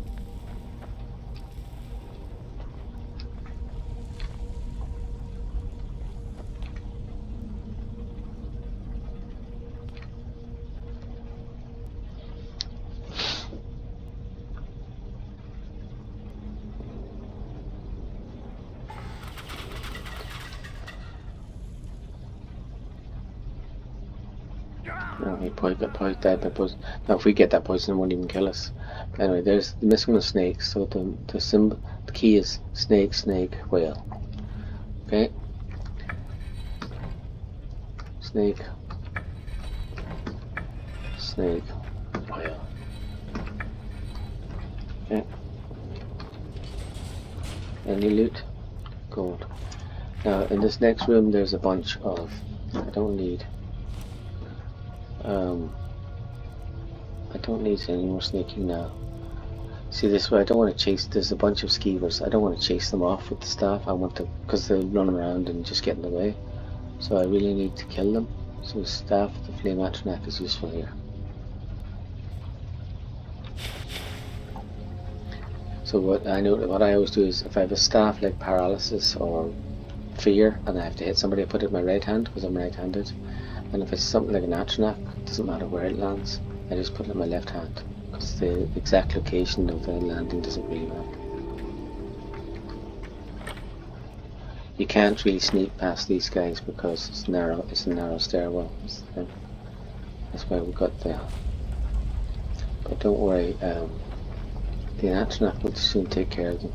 Speaker 1: Oh, he probably got dead by poison. Now, if we get that poison, it won't even kill us. But anyway, there's the missing one of snakes. So the key is snake, snake, whale. Okay. Snake, snake, whale. Okay. Any loot? Gold. Now, in this next room, there's a bunch of. I don't need any more sneaking now. See, this way I don't want to chase. There's a bunch of skeevers. I don't want to chase them off with the staff. I want to, because they'll run around and just get in the way. So I really need to kill them. So the staff, the flame atronach is useful here. So what I always do is, if I have a staff like paralysis or fear, and I have to hit somebody, I put it in my right hand because I'm right-handed. And if it's something like an atronach, it doesn't matter where it lands. I just put it in my left hand, because the exact location of the landing doesn't really matter. You can't really sneak past these guys because it's narrow. It's a narrow stairwell. That's why we got there. But don't worry, the atronach will soon take care of them.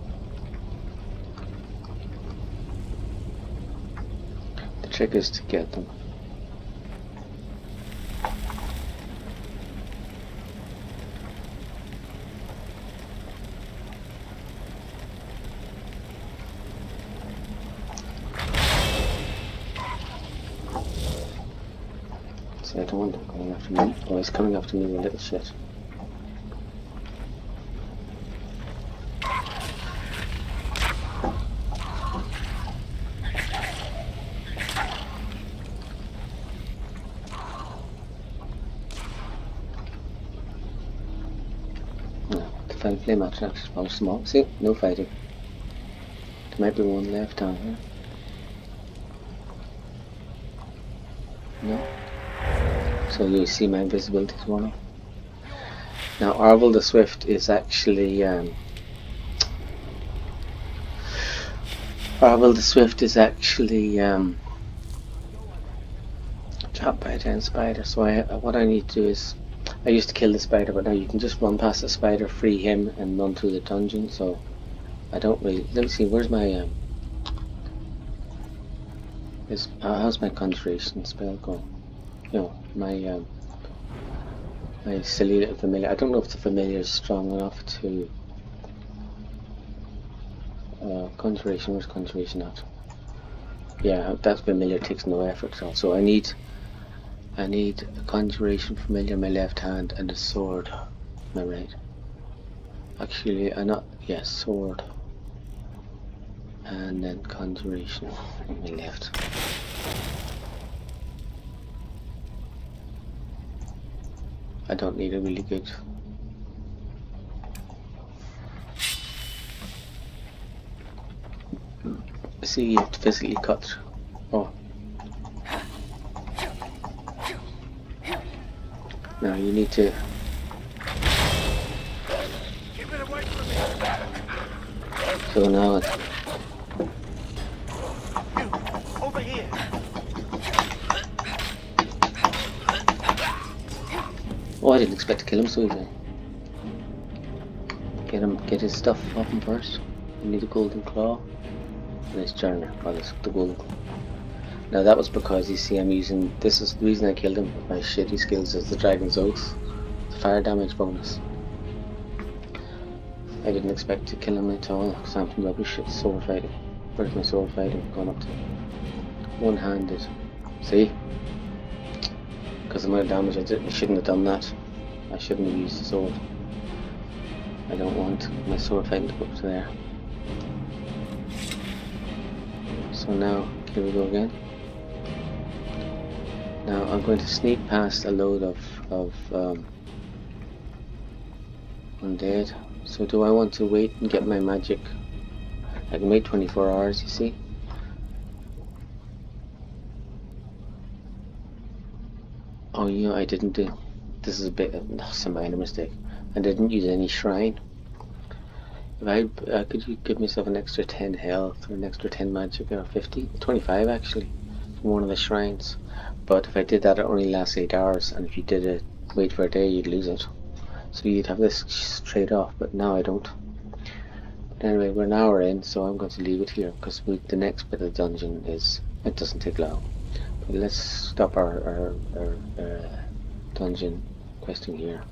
Speaker 1: The trick is to get them. I don't want him coming after me. Oh, he's coming after me, you little shit. No, the fine flame atronach is probably small. See, no fighting. There might be one left down here. No. So you see my invisibility is worn off. Now Arvel the Swift is actually trapped by a giant spider. So what I need to do is, I used to kill the spider, but now you can just run past the spider, free him, and run through the dungeon. So I don't really. Let me see. Where's my how's my concentration spell going? No, my silly little familiar. I don't know if the familiar is strong enough to concentration. Where's concentration at? Yeah, that familiar takes no effort. So I need a conjuration familiar in my left hand and a sword in my right. Actually, yes, sword. And then conjuration in my left. I don't need a really good. See, you have to physically cut. Oh. Now you need to. So now it's.
Speaker 7: Over here.
Speaker 1: Oh, I didn't expect to kill him so easily. Get his stuff off him first. You need a golden claw. And his journal. Oh, this the golden claw. Now that was because, you see, I'm using, this is the reason I killed him with my shitty skills, is the Dragon's Oath, the fire damage bonus. I didn't expect to kill him at all, because I'm rubbish at sword fighting. Where's my sword fighting gone up to? One-handed. See? Because of my damage, I shouldn't have done that. I shouldn't have used the sword. I don't want my sword fighting to go up to there. So now, here we go again. Now I'm going to sneak past a load of undead. So do I want to wait and get my magic? I can wait 24 hours, you see. Oh, you know, I didn't do. This is a bit of a minor mistake. I didn't use any shrine. If I could you give myself an extra 10 health or an extra 10 magic or 50, 25 actually, from one of the shrines. But if I did that, it only lasts 8 hours, and if you did it, wait for a day, you'd lose it. So you'd have this straight off, but now I don't. But anyway, we're an hour in, so I'm going to leave it here, because the next bit of the dungeon it doesn't take long. But let's stop our dungeon questing here.